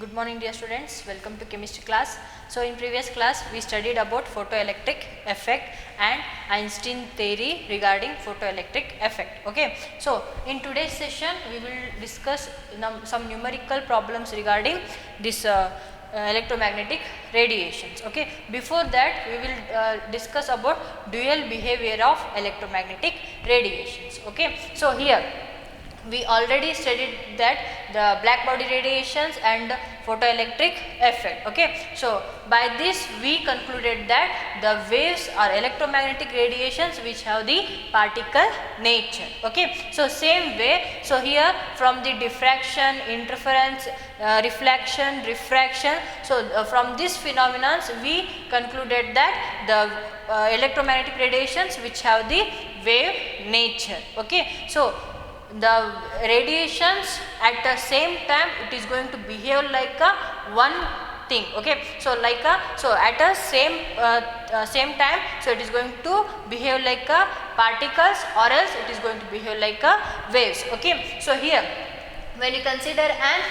Good morning dear students, welcome to chemistry class. So in previous class we studied about photoelectric effect and Einstein theory regarding photoelectric effect. Okay, so in today's session we will discuss some numerical problems regarding this electromagnetic radiations. Okay, before that we will discuss about dual behavior of electromagnetic radiations. Okay, so here we already studied that the black body radiations and photoelectric effect. Okay, so by this we concluded that the waves are electromagnetic radiations which have the particle nature. Okay, so same way, so here from the diffraction, interference, reflection, refraction, so from this phenomenon we concluded that the electromagnetic radiations which have the wave nature. Okay, so the radiations at the same time it is going to behave like a one thing. Okay, so like a, so at a same time, so it is going to behave like a particles or else it is going to behave like a waves. Okay, so here when you consider an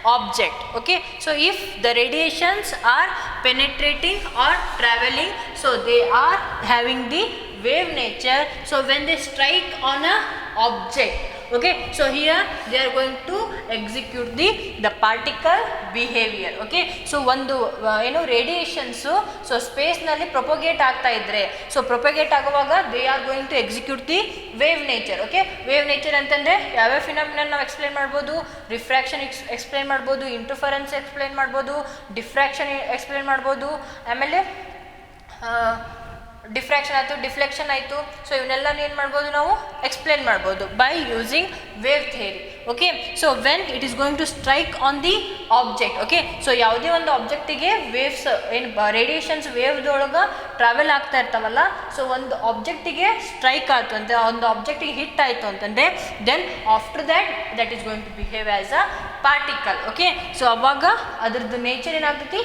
object, okay, so if the radiations are penetrating or traveling, so they are having the wave nature. So when they strike on a object, okay, so here they are going to execute the particle behavior. Okay, so ಒಂದು ಏನು radiations so ಸ್ಪೇಸ್ನಲ್ಲಿ propagate ಆಗ್ತಾ ಇದ್ರೆ, so propagate ಆಗುವಾಗ they are going to execute the wave nature. Okay, wave nature ಅಂತಂದರೆ ಯಾವ್ಯಾವ phenomenal ನಾವು explain ಮಾಡ್ಬೋದು, refraction explain ಮಾಡ್ಬೋದು, ಇಂಟರ್ಫರೆನ್ಸ್ ಎಕ್ಸ್ಪ್ಲೇನ್ ಮಾಡ್ಬೋದು, ಡಿಫ್ರಾಕ್ಷನ್ ಎಕ್ಸ್ಪ್ಲೇನ್ ಮಾಡ್ಬೋದು, ಆಮೇಲೆ ಡಿಫ್ರಾಕ್ಷನ್ ಆಯಿತು, ಡಿಫ್ಲೆಕ್ಷನ್ ಆಯಿತು. ಸೊ ಇವನ್ನೆಲ್ಲ ಏನು ಮಾಡ್ಬೋದು, ನಾವು ಎಕ್ಸ್ಪ್ಲೇನ್ ಮಾಡ್ಬೋದು by using wave theory. Okay, so when it is going to strike on the object. Okay, so ಯಾವುದೇ ಒಂದು ಆಬ್ಜೆಕ್ಟಿಗೆ ವೇವ್ಸ್ ಏನು ರೇಡಿಯೇಷನ್ಸ್ ವೇವ್ದೊಳಗೆ ಟ್ರಾವೆಲ್ ಆಗ್ತಾ ಇರ್ತಾವಲ್ಲ, ಸೊ ಒಂದು ಆಬ್ಜೆಕ್ಟಿಗೆ ಸ್ಟ್ರೈಕ್ ಆಯಿತು ಅಂತ, ಒಂದು ಆಬ್ಜೆಕ್ಟಿಗೆ ಹಿಟ್ ಆಯಿತು ಅಂತಂದರೆ then after that is going to behave as a particle. Okay, so ಅವಾಗ ಅದ್ರದ್ದು ನೇಚರ್ ಏನಾಗ್ತೈತಿ,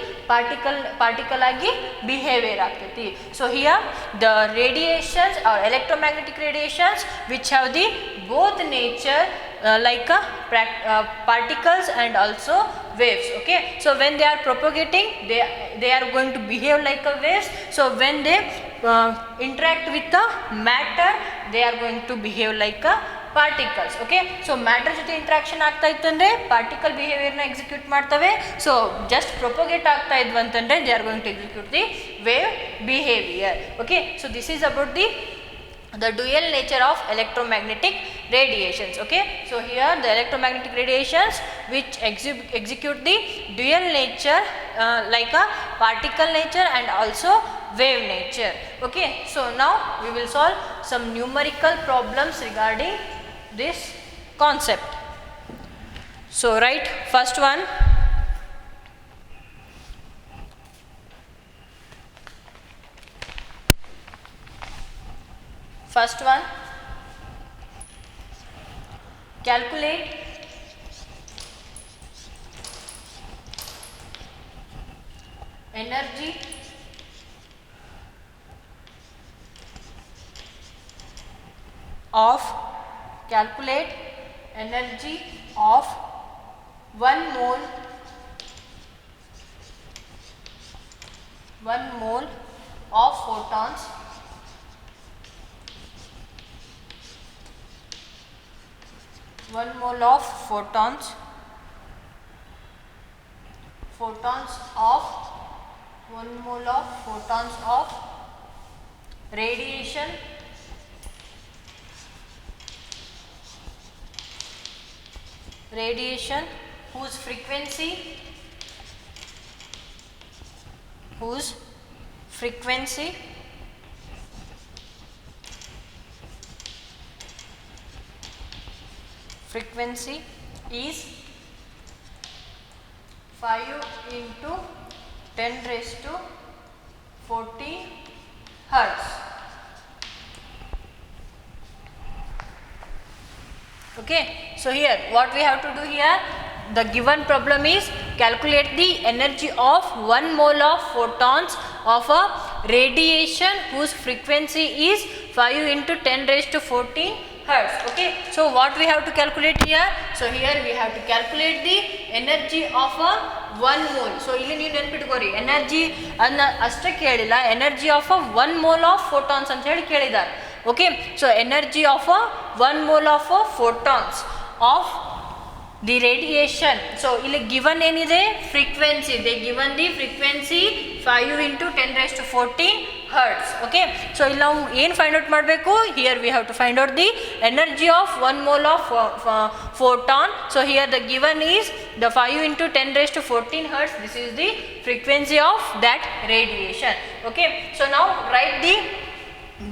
ಪಾರ್ಟಿಕಲ್ ಆಗಿ ಬಿಹೇವಿಯರ್ ಆಗ್ತೈತಿ. So here the radiations or electromagnetic radiations which have the both nature like particles and also waves. Okay, so when they are propagating they are going to behave like a waves. So when they interact with the matter they are going to behave like a particles. Okay, so matter ಜೊತೆ interaction ಆಗ್ತಾ ಇತ್ತಂದರೆ particle ಬಿಹೇವಿಯರ್ನ execute ಮಾಡ್ತವೆ. So just propagate ಆಗ್ತಾ ಇದ್ವು ಅಂತಂದರೆ they are going to execute the wave behaviour. Okay, so this is about the dual nature of electromagnetic radiations. Okay, so here the electromagnetic radiations which execute the dual nature like a particle nature and also wave nature. Okay, so now we will solve some numerical problems regarding this concept. So write first one. First one, calculate energy of 1 mole of photons of radiation whose frequency is 5 into 10 raised to 14 hertz. Okay, so here what we have to do here, the given problem is calculate the energy of 1 mole of photons of a radiation whose frequency is 5 into 10 raised to 14 hertz. Okay, so what we have to calculate here? So here we have to calculate the energy of a 1 mole. So ಇಲ್ಲಿ ನೀವು ನೆನಪಿಟ್ಕೋರಿ, energy ಅನ್ನ ಅಷ್ಟೇ ಕೇಳಿಲ್ಲ, energy of a 1 mole of photons ಅಂತ ಹೇಳಿ ಕೇಳಿದ್ದಾರೆ. Okay, so energy of a 1 mole of photons of the radiation. So ಇಲ್ಲಿ given ಏನಿದೆ, frequency, they given the frequency 5 into 10⁻14 hertz. Okay, so ಇಲ್ಲಿ ನಾವು ಏನು ಫೈಂಡ್ ಔಟ್ ಮಾಡಬೇಕು? Here we have to find out the energy of 1 mole of photon. So here the given is the 5 into 10⁻14 hertz. This is the frequency of that radiation. Okay, so now write the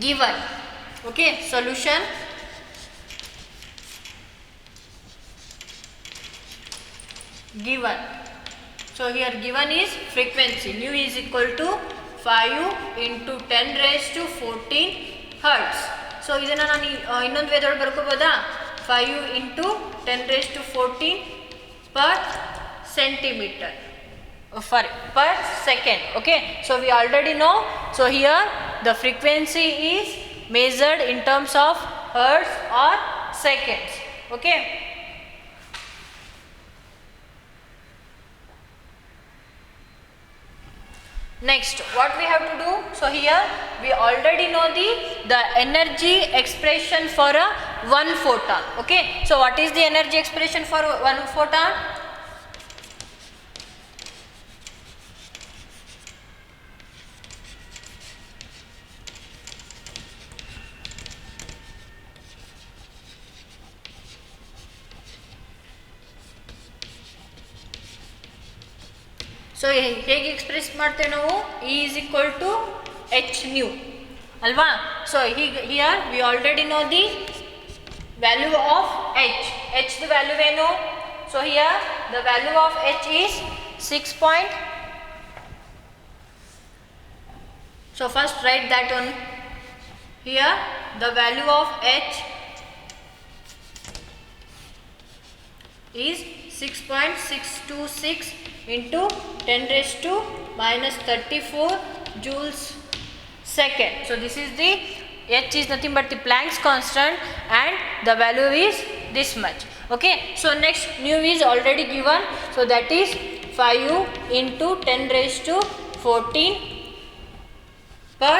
given. Okay, solution. Given. So here given is frequency, nu is equal to 5 into 10⁻14 hertz. So ಇದನ್ನ ನಾನು ಇನ್ನೊಂದು ವೇದೊಳಗೆ ಬರ್ಕೋಬೋದಾ? 5 into 10⁻14 per centimeter per second. Okay, so we already know. So here the frequency is measured in terms of hertz or seconds. Okay, next what we have to do? So here we already know the energy expression for a 1 photon. Okay, so what is the energy expression for 1 photon? So ಹೇಗೆ express ಮಾಡ್ತೇವೆ ನಾವು? E is equal to h nu ಅಲ್ವಾ? So here we already know the value of h. h the value ಏನು? So here the value of h is 6. So first write that one. Here the value of h is 6.626 into 10⁻⁻34 joules second. So this is the h is nothing but the Planck's constant and the value is this much. Okay, so next nu is already given, so that is 5 into 10⁻14 per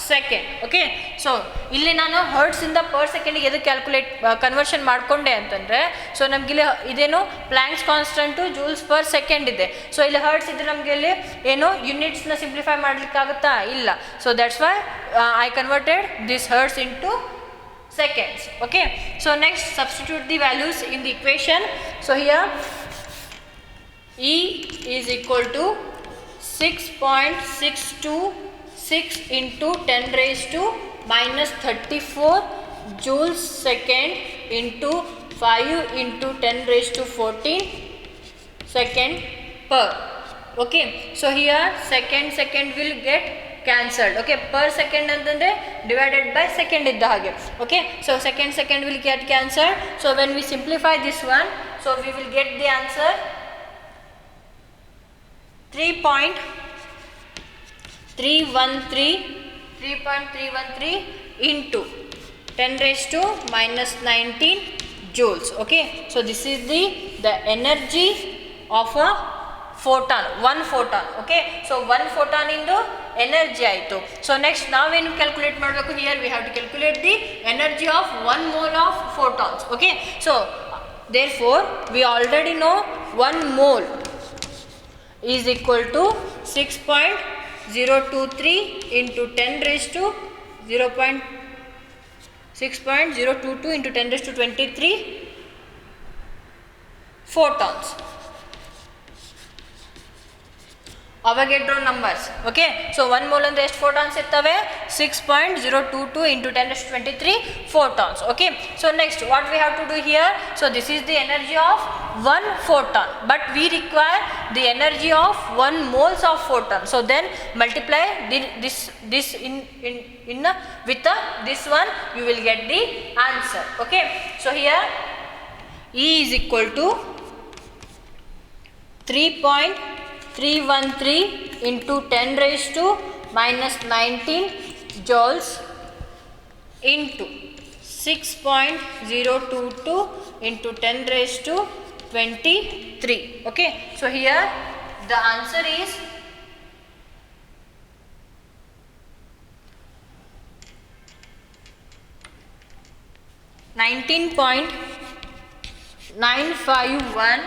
second. Okay, so ಇಲ್ಲಿ ನಾನು hertz ಇಂದ per ಸೆಕೆಂಡಿಗೆ ಎದು calculate conversion ಮಾಡಿಕೊಂಡೆ ಅಂತಂದರೆ, so ನಮಗಿಲ್ಲಿ ಇದೇನು Planck's constant joules per second ಇದೆ. ಸೊ ಇಲ್ಲಿ ಹರ್ಟ್ಸ್ ಇದ್ರೆ ನಮಗೆ ಇಲ್ಲಿ ಏನು ಯೂನಿಟ್ಸ್ನ ಸಿಂಪ್ಲಿಫೈ ಮಾಡಲಿಕ್ಕಾಗುತ್ತಾ? ಇಲ್ಲ. So that's why I converted this hertz into seconds. Okay, so next substitute the values in the equation. So here E is equal to 6.626 into 10⁻⁻34 joules second into 5 into 10⁻14 second per. Okay, so here second will get cancelled. Okay, per second ಅಂತಂದ್ರೆ divided by second ಇದ್ದ ಹಾಗೆ. Okay, so second will get cancelled. So when we simplify this one, so we will get the answer 3.313 into 10⁻⁻19 joules. Okay, so this is the energy of a photon, 1 photon. Okay, so 1 photon ಇಂದು energy ಆಯಿತು. So next ನಾವೇನು calculate ಮಾಡಬೇಕು? Here we have to calculate the energy of 1 mole of photons. Okay, so therefore we already know 1 mole is equal to 6.023 into 6.022 into 10⁻23 photons. Avogadro numbers. Okay, so 1 mole ಅಂದ್ರೆ ಎಷ್ಟು photons ಇರ್ತವೆ? 6.022 into 10⁻23 photons. Okay, so next what we have to do here? So this is the energy of 1 photon, but we require the energy of 1 moles of photon. So then multiply this in with this one, you will get the answer. Okay, so here E is equal to 3.313 into 10⁻⁻19 joules into 6.022 into 10 raised to 23. Okay, so here the answer is 19.951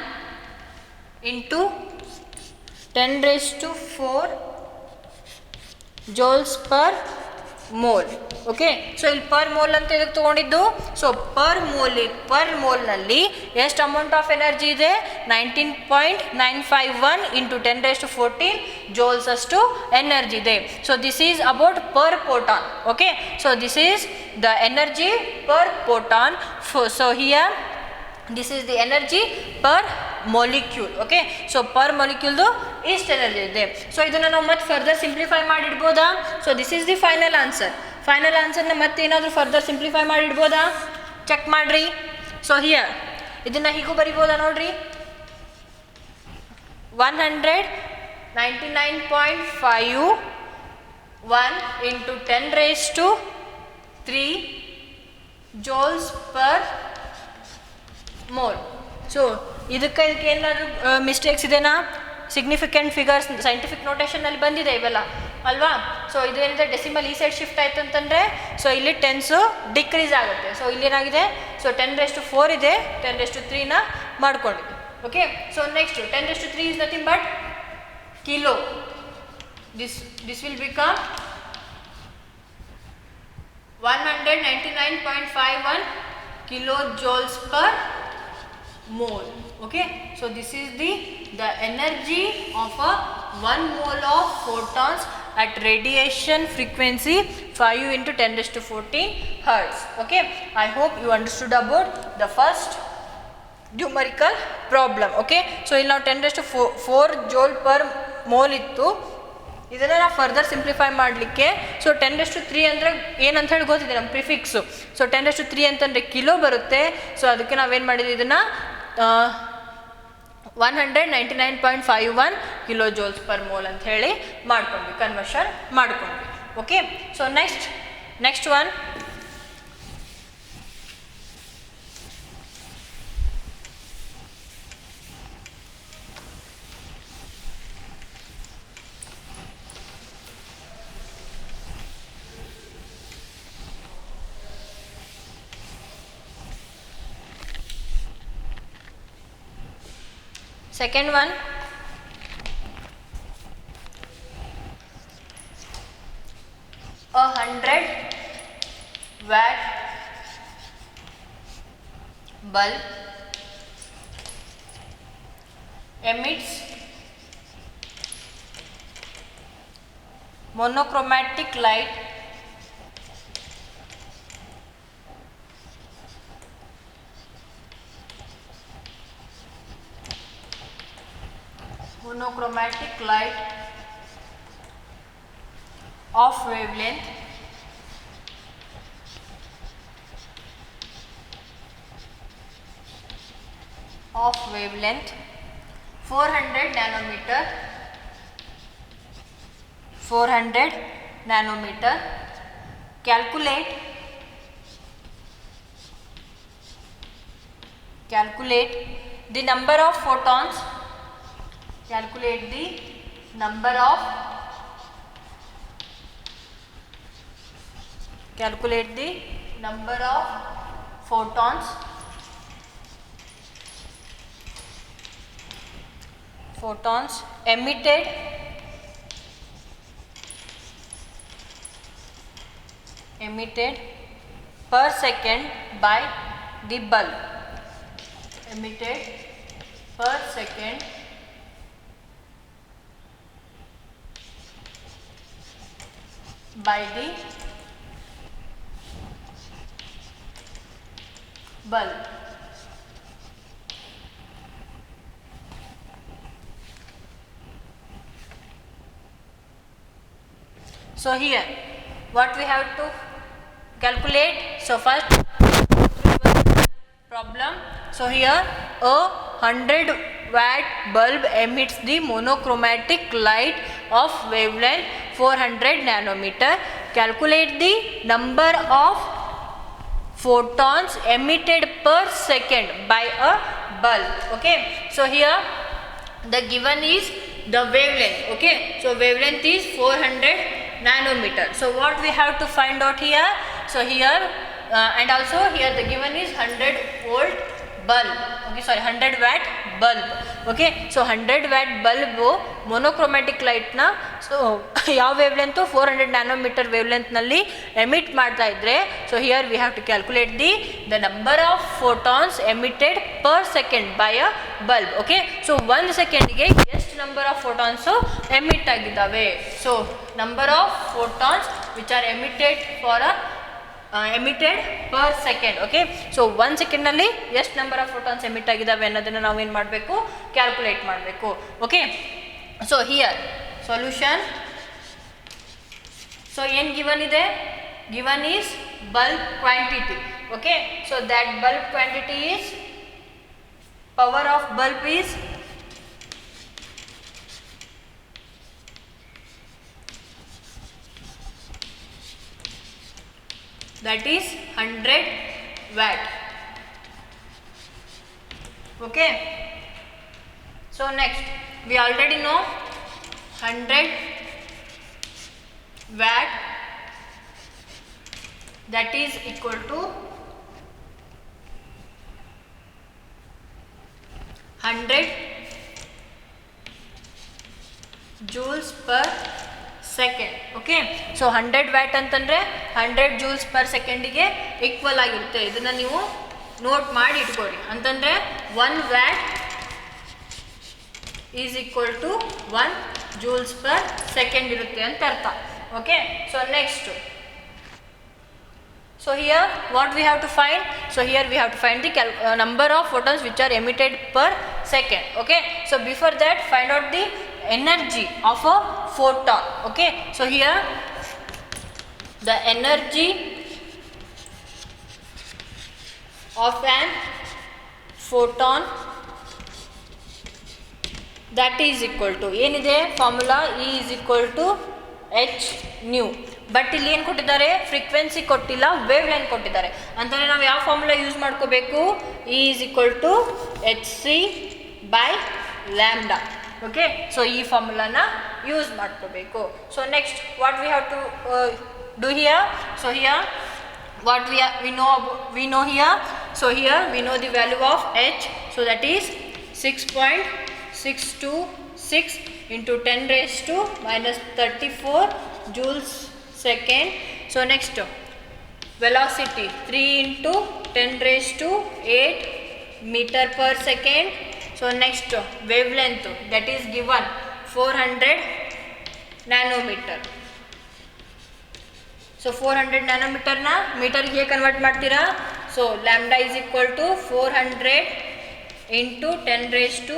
into 10 raised to 4 joules per mole. Okay, so ಇಲ್ಲಿ per mole ಅಂತ ಇದಕ್ಕೆ ತೊಗೊಂಡಿದ್ದು. So per ಮೋಲ್ನಲ್ಲಿ ಎಷ್ಟು amount of energy ಇದೆ? 19.951 into 10 raised to 14 joules ಅಷ್ಟು energy ಇದೆ. So this is about per photon. Okay, so this is the energy per photon. So here this is the energy per molecule. Okay, so per molecule do ist energy ಇದೆ. So ಇದನ್ನು ನಾವು ಮತ್ತೆ further simplify ಮಾಡಿಡ್ಬೋದಾ? So this is the final answer. Final ಆನ್ಸರ್ನ ಮತ್ತೆ ಏನಾದರೂ further simplify ಮಾಡಿಡ್ಬೋದಾ? Check ಮಾಡಿರಿ. ಸೊ ಹಿಯರ್ ಇದನ್ನು ಹೀಗೂ ಬರಿಬೋದಾ ನೋಡ್ರಿ. 199.51 into 10 raised to 3 joules per mole. So ಇದಕ್ಕೆ ಏನಾದರೂ ಮಿಸ್ಟೇಕ್ಸ್ ಇದೆನಾ? ಸಿಗ್ನಿಫಿಕೆಂಟ್ ಫಿಗರ್ಸ್ ಸೈಂಟಿಫಿಕ್ ನೋಟೇಷನಲ್ಲಿ ಬಂದಿದೆ ಇವೆಲ್ಲ ಅಲ್ವಾ? ಸೊ ಇದೇನಿದೆ, ಡೆಸಿಮಲ್ ಈ ಸೈಡ್ ಶಿಫ್ಟ್ ಆಯಿತು ಅಂತಂದರೆ ಸೊ ಇಲ್ಲಿ ಟೆನ್ಸು ಡಿಕ್ರೀಸ್ ಆಗುತ್ತೆ. ಸೊ ಇಲ್ಲೇನಾಗಿದೆ, ಸೊ 10 raised to 4 ಇದೆ, 10 raised to 3ನ ಮಾಡ್ಕೊಂಡಿದೆ. Okay, so next 10 raised to 3 is nothing but kilo. This will become 199.51 kilojoules per mole. Okay, so this is the energy of a 1 mole of photons at radiation frequency 5 into 10 raised to 14 hertz. Okay, I hope you understood about the first numerical problem. Okay, so ಇಲ್ಲಿ ನಾವು 10 raised to 4 joule per mole ಇತ್ತು. ಇದನ್ನು ನಾವು further simplify ಮಾಡಲಿಕ್ಕೆ so 10 raised to 3 ಅಂದರೆ ಏನಂತ ಹೇಳಿ ಗೊತ್ತಿದೆ ನಮ್ಮ ಪ್ರಿಫಿಕ್ಸು. ಸೊ 10 raised to 3 ಅಂತಂದರೆ ಕಿಲೋ ಬರುತ್ತೆ. ಸೊ ಅದಕ್ಕೆ ನಾವೇನು ಮಾಡಿದ್ವಿ, ಇದನ್ನು 199.51 ಕಿಲೋ ಜೋಲ್ಸ್ ಪರ್ ಮೋಲ್ ಅಂತ ಹೇಳಿ ಮಾಡ್ಕೊಂಡ್ವಿ, ಕನ್ವರ್ಷನ್ ಮಾಡ್ಕೊಂಡ್ವಿ. Okay, so next one second one, a 100-watt bulb emits monochromatic light of wavelength 400 nanometer. Calculate the number of photons. Calculate the number of photons emitted per second by the bulb. Emitted per second by the bulb. So here what we have to calculate. So first problem. So here a 100-watt bulb emits the monochromatic light of wavelength 400 nanometer. Calculate the number of photons emitted per second by a bulb. Okay, so here the given is the wavelength. Okay, so wavelength is 400 nanometer. So what we have to find out here, so here and also here the given is 100 volt bulb. Okay, sorry, 100 watt bulb. Okay, so 100 watt bulb monochromatic light na so ಯಾವ wavelength 400 nanometer wavelength ನಲ್ಲಿ emit ಮಾಡ್ತಾ ಇದ್ರೆ, so here we have to calculate the number of photons emitted per second by a bulb. Okay, so 1 ಸೆಕೆಂಡ್ಗೆ ಎಷ್ಟು number of photons emit ಆಗಿದ್ದಾವೆ. So number of photons which are emitted for emitted per second. Okay, so 1 ಸೆಕೆಂಡ್ನಲ್ಲಿ ಎಷ್ಟು number of photons emit ಆಗಿದ್ದಾವೆ ಅನ್ನೋದನ್ನು ನಾವೇನು ಮಾಡಬೇಕು, calculate ಮಾಡಬೇಕು. Okay, so here solution. So ಏನು ಗಿವನ್ ಇದೆ, given is bulb quantity. Okay, so that bulb quantity is power of bulb is that is 100 watt. Okay, so next we already know 100 watt, that is equal to 100 joules per second. Okay, so 100 watt ಅಂತಂದರೆ 100 Jules per ಸೆಕೆಂಡಿಗೆ equal ಆಗಿರುತ್ತೆ. ಇದನ್ನು ನೀವು note ಮಾಡಿ ಇಟ್ಕೊಳ್ಳಿ. ಅಂತಂದರೆ 1 watt is equal to 1 joules per second ಇರುತ್ತೆ ಅಂತ ಅರ್ಥ. Okay, so next, so here what we have to find, so here we have to find the number of photons which are emitted per second. Okay, so before that find out the energy of a photon. Okay, so here the energy of an photon, that is equal to ಏನಿದೆ formula, E is equal to h nu. But ಇಲ್ಲಿ ಏನು ಕೊಟ್ಟಿದ್ದಾರೆ, frequency ಕೊಟ್ಟಿಲ್ಲ, wave line ಕೊಟ್ಟಿದ್ದಾರೆ. ಅಂತಂದರೆ ನಾವು ಯಾವ formula use ಮಾಡ್ಕೋಬೇಕು, E is equal to hc by lambda. Okay, so ಈ ಫಾರ್ಮುಲಾನ ಯೂಸ್ ಮಾಡ್ಕೋಬೇಕು. So next what we have to do here, so here what we know here, so here we know the value of h, so that is 6.626 into 10 raised to minus 34 joules second. So next velocity 3 into 10 raised to 8 meter per second. So next wavelength, that is given 400 nanometer. ಸೊ 400 ನ್ಯಾನೋಮೀಟರ್ನ ಮೀಟರ್ಗೆ ಹೇಗೆ convert ಮಾಡ್ತೀರಾ, so lambda is equal to 400 into 10 raise to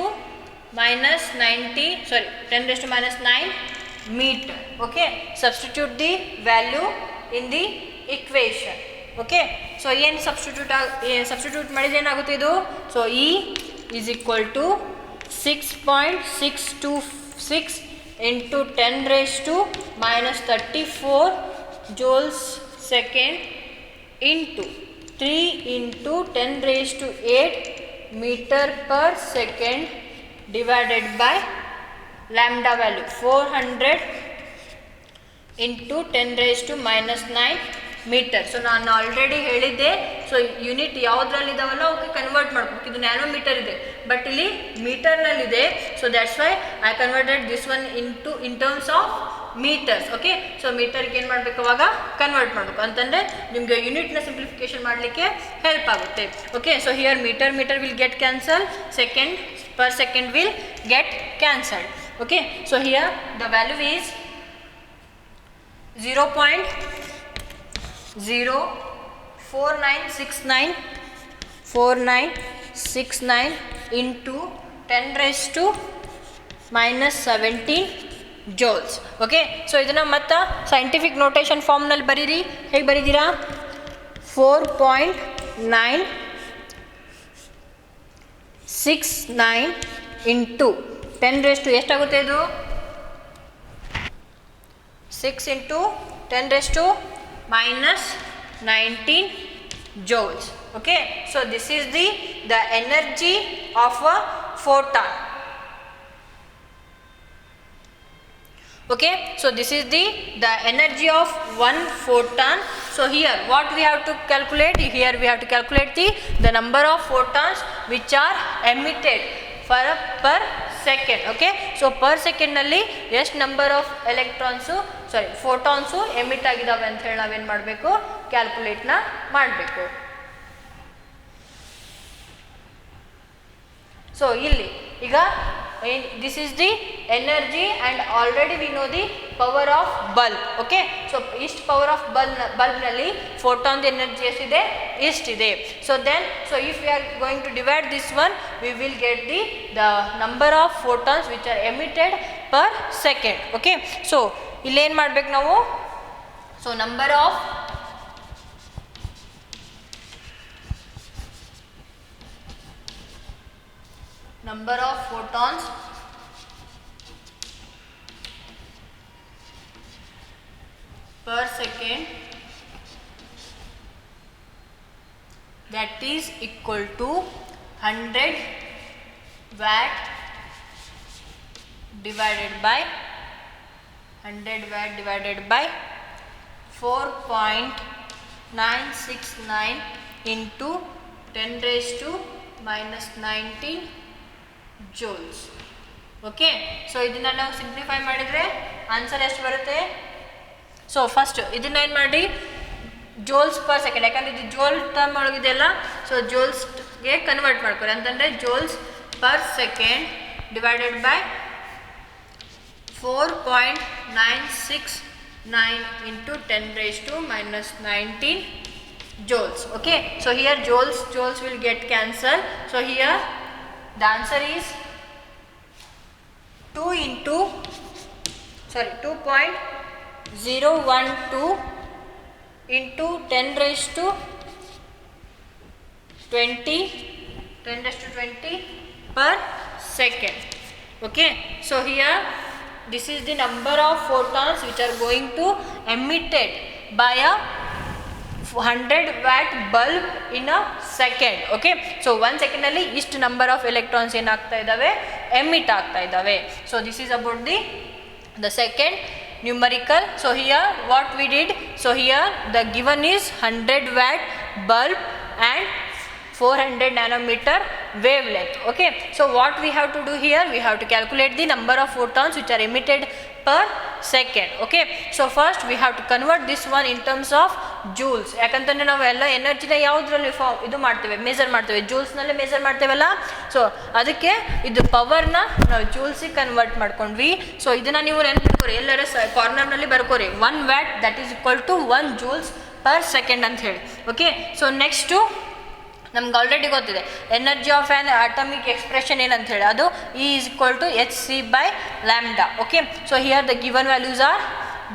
minus 90 sorry 10 raise to minus 9 meter. Okay, substitute the value in the equation. Okay, so ಏನು substitute ಮಾಡಿದ್ರೆ ಏನಾಗುತ್ತೆ ಇದು, so E is equal to 6.626 into 10 raise to minus 34 joules second into 3 into 10 raised to 8 meter per second divided by lambda value 400 into 10 raised to minus 9 metre. So ನಾನು already ಹೇಳಿದ್ದೆ, so unit ಯಾವುದ್ರಲ್ಲಿದ್ದಾವಲ್ಲ ಅವಕ್ಕೆ convert ಮಾಡ್ಬೇಕು. ಇದು nanometre ಇದೆ, but ಇಲ್ಲಿ ಮೀಟರ್ನಲ್ಲಿದೆ. So that's why I converted this one in terms of metres. Okay, so ಮೀಟರ್ಗೆ ಏನು ಮಾಡಬೇಕು, ಅವಾಗ ಕನ್ವರ್ಟ್ ಮಾಡಬೇಕು. ಅಂತಂದರೆ ನಿಮಗೆ ಯೂನಿಟ್ನ ಸಿಂಪ್ಲಿಫಿಕೇಶನ್ ಮಾಡಲಿಕ್ಕೆ ಹೆಲ್ಪ್ ಆಗುತ್ತೆ. Okay, so here metre will get cancel, second per second will get cancelled. Okay, so here the value is 0.04969 into 10 raised to minus 17 joules. Okay, so ಇದನ್ನು ಮತ್ತು ಸೈಂಟಿಫಿಕ್ ನೋಟೇಷನ್ ಫಾರ್ಮ್ನಲ್ಲಿ ಬರೀರಿ. ಹೇಗೆ ಬರೀತೀರಾ, 4.969 ಇಂಟು 10 raised to ಎಷ್ಟಾಗುತ್ತೆ ಇದು, 6 into 10 raised to minus 19 joules. Okay, so this is the energy of a photon. Okay, so this is the energy of one photon. So here what we have to calculate, here we have to calculate the number of photons which are emitted per second. Okay, so per second nalli ಎಷ್ಟು number of electrons photons emit ಆಗಿದಾವೆ ಅಂತ ಹೇಳಿ ನಾವೇನು ಮಾಡಬೇಕು, calculate ನ ಮಾಡಬೇಕು. So ಇಲ್ಲಿ ಈಗ this is the energy and already we know the power of bulb. Okay, so ist power of bulb nalli photon the energy eside istide. So then, so if we are going to divide this one, we will get the number of photons which are emitted per second. Okay, so ಇಲ್ಲಿ ಏನು ಮಾಡಬೇಕು ನಾವು, so number of photons per second, that is equal to 100 watt divided by 4.969 into 10 raised to minus 19 joules. Okay, so ಇದನ್ನ ನಾವು simplify ಮಾಡಿದರೆ answer ಎಷ್ಟು ಬರುತ್ತೆ? So first ಇದನ್ನ ಏನು ಮಾಡಿ ಜೋಲ್ಸ್ ಪರ್ ಸೆಕೆಂಡ್, ಯಾಕಂದರೆ ಇದು ಜೋಲ್ ಟರ್ಮ್ ಒಳಗಿದೆಯಲ್ಲ, ಸೊ ಜೋಲ್ಸ್ಗೆ ಕನ್ವರ್ಟ್ ಮಾಡ್ಕೊರಿ ಅಂತಂದರೆ joules per second divided by 4.969 into 10 raised to minus 19 joules. Okay, so here joules will get cancelled. So here the answer is 2.012 into 10 raised to 20 per second. Okay, so here this is the number of photons which are going to emitted by a 100 watt bulb in a second. Okay, so 1 second alli ist number of electrons ಏನು ಆಗ್ತಾ ಇದಾವೆ, emit ಆಗ್ತಾ ಇದಾವೆ. So this is about the second numerical. So here what we did, so here the given is 100 watt bulb and 400 nanometer wavelength. Okay, so what we have to do here, we have to calculate the number of photons which are emitted per second. Okay, so first we have to convert this one in terms of joules. ಯಾಕಂತಂದ್ರೆ ನಾವು ಎಲ್ಲ ಎನರ್ಜಿನ ಯಾವುದರಲ್ಲಿ ಇದು ಮಾಡ್ತೇವೆ, measure ಮಾಡ್ತೇವೆ, ಜೂಲ್ಸ್ನಲ್ಲಿ measure ಮಾಡ್ತೇವಲ್ಲ. So ಅದಕ್ಕೆ ಇದು ಪವರ್ನ ನಾವು ಜೂಲ್ಸಿಗೆ ಕನ್ವರ್ಟ್ ಮಾಡ್ಕೊಂಡ್ವಿ. ಸೊ ಇದನ್ನ ನೀವು ನೆನ್ಪಿಟ್ಕೋರಿ, ಎಲ್ಲರ ಕಾರ್ನರ್ನಲ್ಲಿ ಬರ್ಕೋರಿ, 1 watt that is equal to 1 joules per second ಅಂತ ಹೇಳಿ. ಓಕೆ, ಸೊ ನೆಕ್ಸ್ಟು ನಮ್ಗೆ ಆಲ್ರೆಡಿ ಗೊತ್ತಿದೆ energy of an atomic expression ಏನಂತ ಹೇಳಿ, ಅದು E is equal to hc/λ. Okay, so here the given values are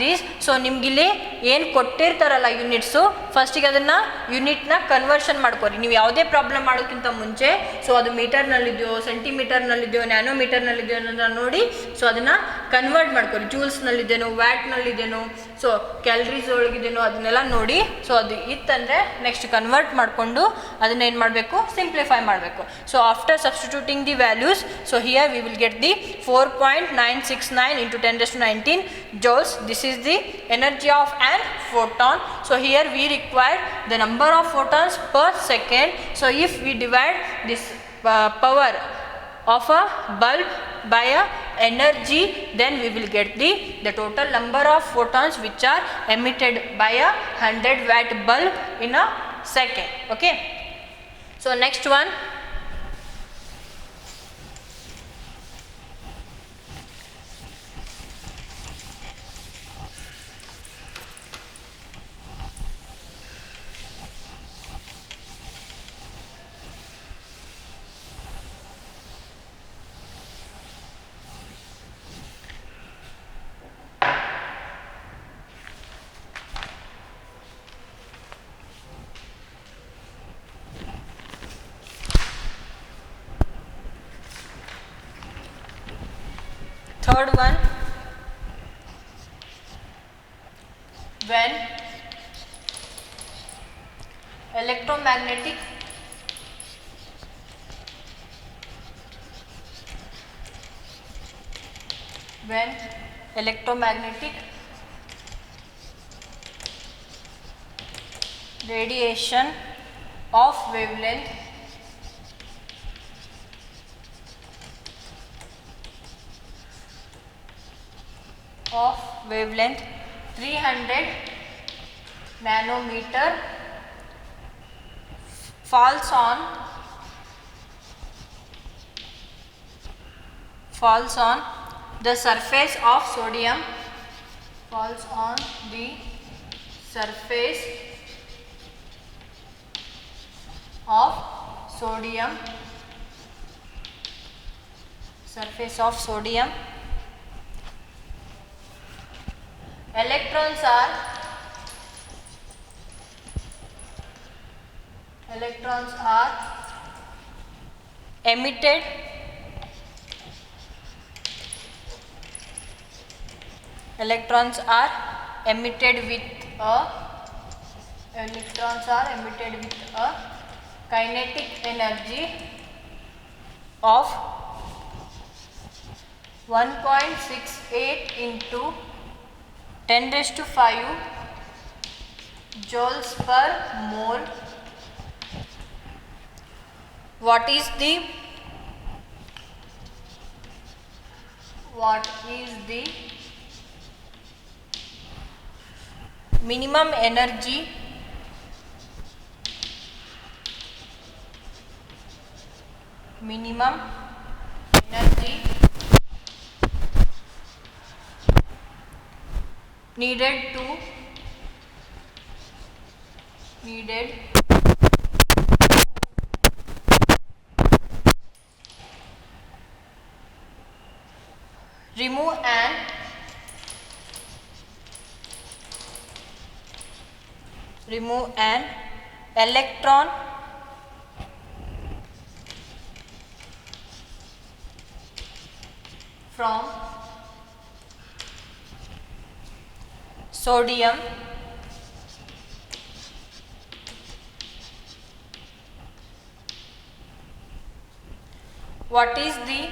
these. So ನಿಮ್ಗಿಲ್ಲಿ ಏನು ಕೊಟ್ಟಿರ್ತಾರಲ್ಲ ಯೂನಿಟ್ಸು, ಫಸ್ಟಿಗೆ ಅದನ್ನು ಯೂನಿಟ್ನ ಕನ್ವರ್ಷನ್ ಮಾಡ್ಕೊರಿ. ನೀವು ಯಾವುದೇ ಪ್ರಾಬ್ಲಮ್ ಮಾಡೋಕ್ಕಿಂತ ಮುಂಚೆ ಸೊ ಅದು ಮೀಟರ್ನಲ್ಲಿದೆಯೋ, ಸೆಂಟಿಮೀಟರ್ನಲ್ಲಿದೆಯೋ, ನ್ಯಾನೋಮೀಟರ್ನಲ್ಲಿದೆಯೋ ಅನ್ನೋದನ್ನ ನೋಡಿ, ಸೊ ಅದನ್ನು ಕನ್ವರ್ಟ್ ಮಾಡ್ಕೊರಿ. ಜೂಲ್ಸ್ನಲ್ಲಿದೆಯೋ, ವ್ಯಾಟ್ನಲ್ಲಿದೆಯೋ, ಸೊ ಕ್ಯಾಲರೀಸ್ ಒಳಗಿದೆಯೋ ಅದನ್ನೆಲ್ಲ ನೋಡಿ. ಸೊ ಅದು ಇತ್ತಂದರೆ ನೆಕ್ಸ್ಟ್ ಕನ್ವರ್ಟ್ ಮಾಡಿಕೊಂಡು ಅದನ್ನ ಏನು ಮಾಡಬೇಕು, ಸಿಂಪ್ಲಿಫೈ ಮಾಡಬೇಕು. So after substituting the values, so here we will get the 4.969 into 10 raised to 19 joules. This is the energy of an photon. So here we require the number of photons per second. So if we divide this power of a bulb by a energy, then we will get the total number of photons which are emitted by a 100 watt bulb in a second. Okay, so next one, third one, when electromagnetic when electromagnetic radiation of wavelength of wavelength 300 nanometer falls on the surface of sodium, falls on the surface of sodium, electrons are emitted with a kinetic energy of 1.68 into 10 raised to 5 joules per mole. What is the minimum energy needed to remove an electron from sodium what is the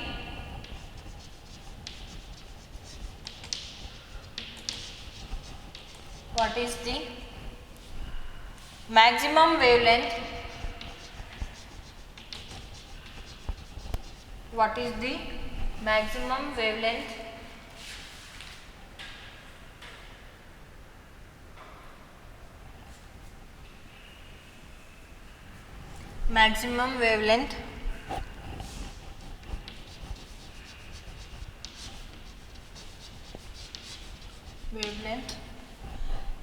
maximum wavelength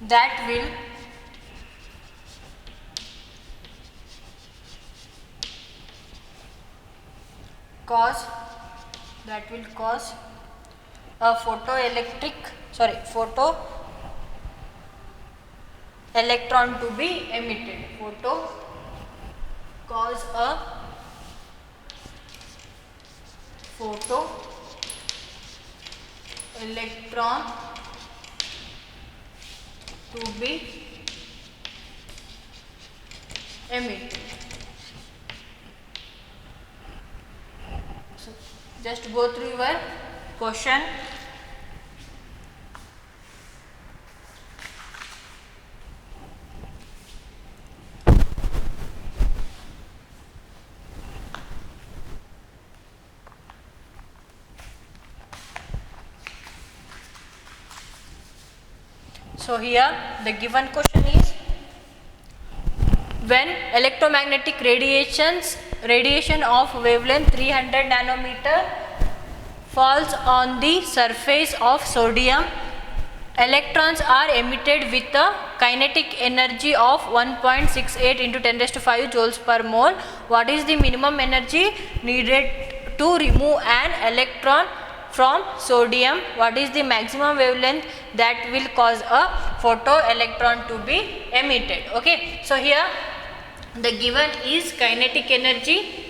that will cause a photoelectron to be emitted. Cause a photoelectron to be emitted. So just go through your question. So here the given question is, when electromagnetic radiation of wavelength 300 nanometer falls on the surface of sodium, electrons are emitted with a kinetic energy of 1.68 into 10 raised to 5 joules per mole. What is the minimum energy needed to remove an electron from sodium? What is the maximum wavelength that will cause a photoelectron to be emitted? Okay, so here the given is kinetic energy,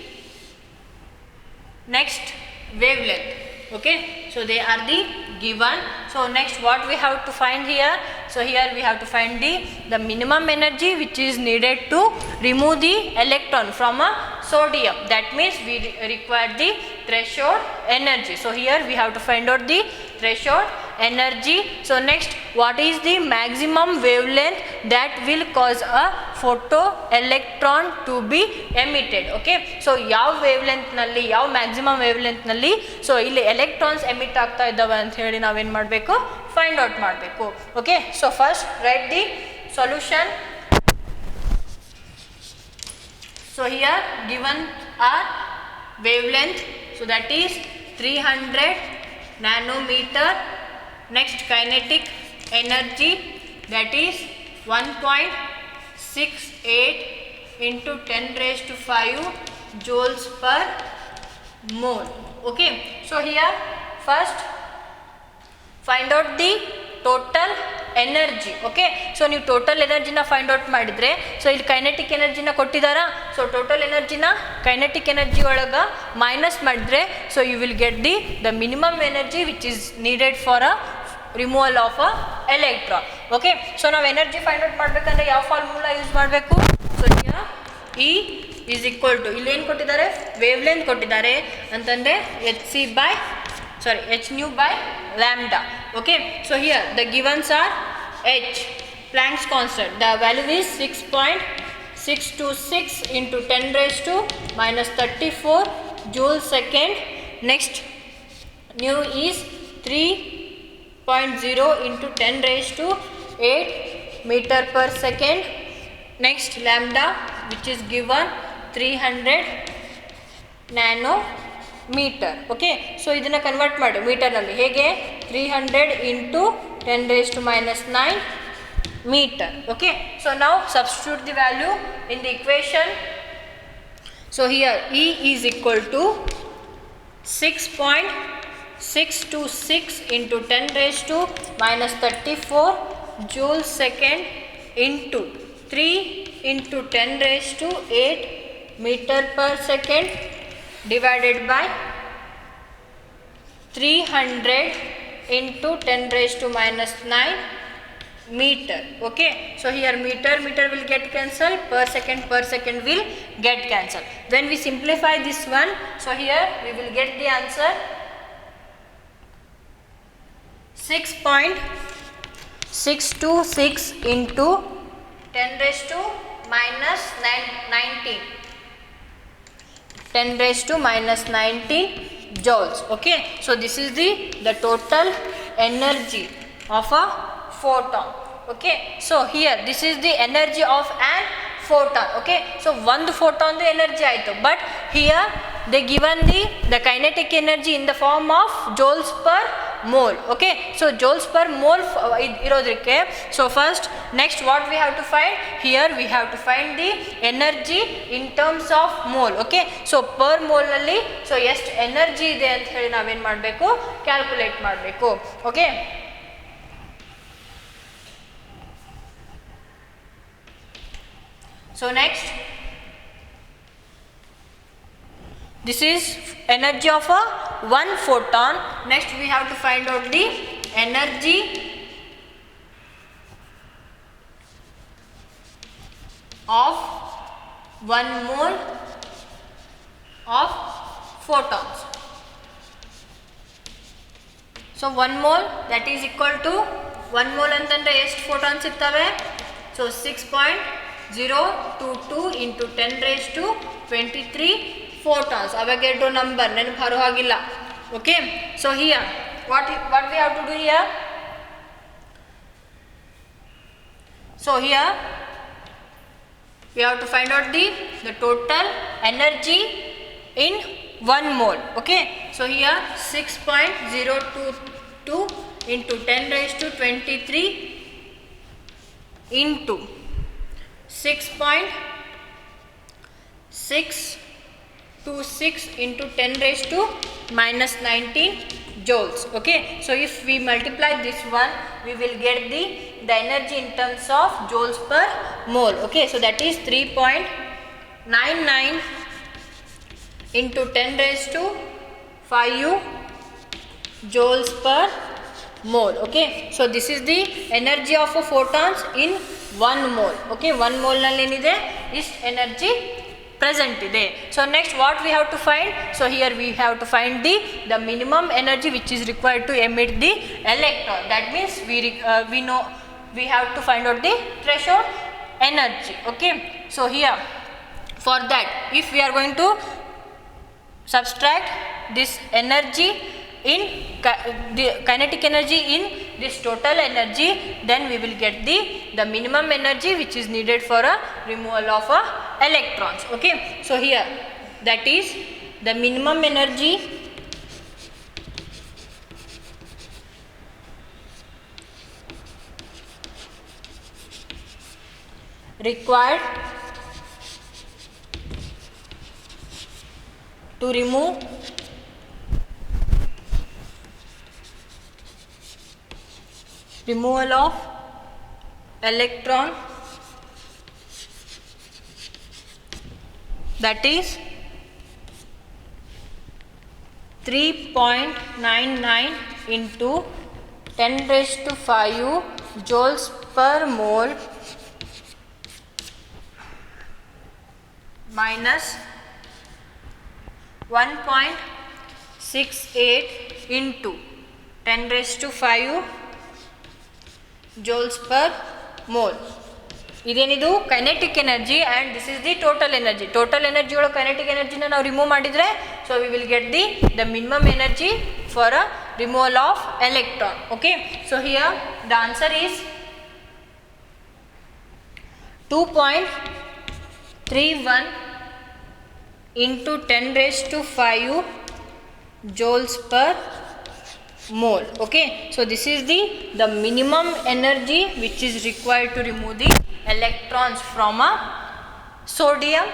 next wavelength. Okay, so they are the given. So next what we have to find here? So here we have to find the minimum energy which is needed to remove the electron from a sodium. That means we require the threshold energy. So here we have to find out the threshold energy. So next, what is the maximum wavelength that will cause a photoelectron to be emitted? Okay, so ಯಾವ wavelength ನಲ್ಲಿ, ಯಾವ maximum wavelength ನಲ್ಲಿ so ಇಲ್ಲಿ electrons emit ಆಗ್ತಾ ಇದ್ದಾವೆ ಅಂತ ಹೇಳಿ ನಾವೇನು ಮಾಡಬೇಕು, find out ಮಾಡಬೇಕು. Okay, so first write the solution. So here given are wavelength, so that is 300 nanometer. Next, kinetic energy, that is 1.68 into 10 raised to 5 joules per mole. Okay, so here first find out the total energy. Okay, so ನೀವು total energy ನ find out ಮಾಡಿದ್ರೆ, so ಇಲ್ಲಿ kinetic energy ನ ಕೊಟ್ಟಿದ್ದಾರಾ, so total energy ನ kinetic energy ಒಳಗ minus ಮಾಡಿದ್ರೆ, so you will get the minimum energy which is needed for a removal of a electron. Okay, so ನಾವು energy find out ಮಾಡಬೇಕಂದ್ರೆ ಯಾವ formula use ಮಾಡಬೇಕು? so here E is equal to, ಇಲ್ಲಿ ಏನು ಕೊಟ್ಟಿದ್ದಾರೆ, wavelength ಕೊಟ್ಟಿದ್ದಾರೆ ಅಂತಂದ್ರೆ h nu by lambda. Okay, so here the givens are h, Planck's constant, the value is 6.626 into 10 raised to minus 34 joule second. Next, nu is 3.0 into 10 raised to 8 meter per second. Next, lambda which is given 300 nanometer. Okay, so ಇದನ್ನ convert ಮಾಡಿ metre ನಲ್ಲಿ. ಹೇಗೆ? 300 into 10 raised to minus 9 meter. Okay, so now substitute the value in the equation. So here E is equal to 6.626 into 10 raised to minus 34 joule second into 3 into 10 raised to 8 meter per second divided by 300 into 10 raised to minus 9 meter. Okay, so here meter will get cancelled, per second will get cancelled. When we simplify this one, so here we will get the answer 6.626 into 10 raised to minus 19, 10 raised to minus 19 joules. Okay, so this is the total energy of a photon. Okay, so here this is the energy of an photon. Okay, so one photon the energy aitu, but here they given the kinetic energy in the form of joules per mole. Okay, so joules per mole irodrikke, so first next what we have to find, here we have to find the energy in terms of mole. Okay, so per mole nalli so ಎಷ್ಟು energy ಇದೆ ಅಂತ ಹೇಳಿ ನಾವೇನು ಮಾಡಬೇಕು, calculate ಮಾಡಬೇಕು. Okay, so next, this is energy of a one photon. Next we have to find out the energy of 1 mole of photons. So 1 mole that is equal to 1 mole ಅಂತಂದ್ರೆ ಎಷ್ಟು photons ಇರ್ತವೆ? So 6.022 into 10 raised to 23 photons. Avogadro number ನೆನಪು ಬರೋ ಹಾಗಿಲ್ಲ. Okay, so here what we have to do here? So here we have to find out the total energy in 1 mole. Okay, so here 6.022 into 10 raised to 23 into 6.626 into 10 raised to minus 19 joules. Okay, so if we multiply this one, we will get the energy in terms of joules per mole. Okay, so that is 3.99 into 10 raised to 5 joules per mole. Okay, so this is the energy of a photons in 1 mole. Okay, 1 mole nalli enide is energy present ide. So next what we have to find? So here we have to find the minimum energy which is required to emit the electron. That means we know we have to find out the threshold energy. Okay, so here for that, if we are going to subtract this energy in the kinetic energy in this total energy, then we will get the minimum energy which is needed for a removal of electrons. Okay, so here that is the minimum energy required to remove removal of electron, that is 3.99 into 10 raised to 5 joules per mole minus 1.68 into 10 raised to 5 joules per mole. ಇದೇನಿದು kinetic energy and this is the total energy. Total energy ಒಳಗೆ kinetic ಎನರ್ಜಿನ ನಾವು remove ಮಾಡಿದರೆ so we will get the minimum energy for a removal of electron. Okay, so here the answer is 2.31 into 10 raised to 5 joules per mole. Okay, so this is the minimum energy which is required to remove the electrons from a sodium.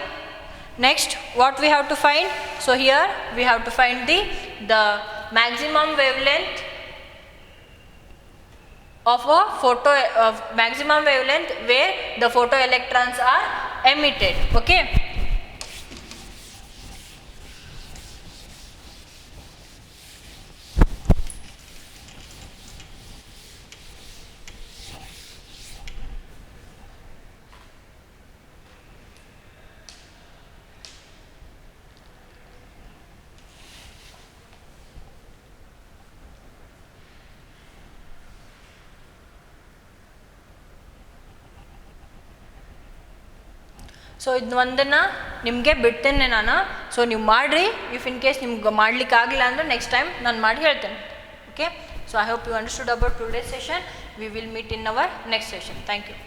Next what we have to find? So here we have to find the maximum wavelength of a maximum wavelength where the photoelectrons are emitted. Okay, so ಇದು ಒಂದನ್ನು ನಿಮಗೆ ಬಿಡ್ತೇನೆ ನಾನು. So ನೀವು ಮಾಡಿರಿ. If in case ನಿಮ್ಗೆ ಮಾಡ್ಲಿಕ್ಕೆ ಆಗಲಿಲ್ಲ ಅಂದರೆ ನೆಕ್ಸ್ಟ್ ಟೈಮ್ ನಾನು ಮಾಡಿ ಹೇಳ್ತೇನೆ. Okay, so I hope you understood about today session. We will meet in our next session. Thank you.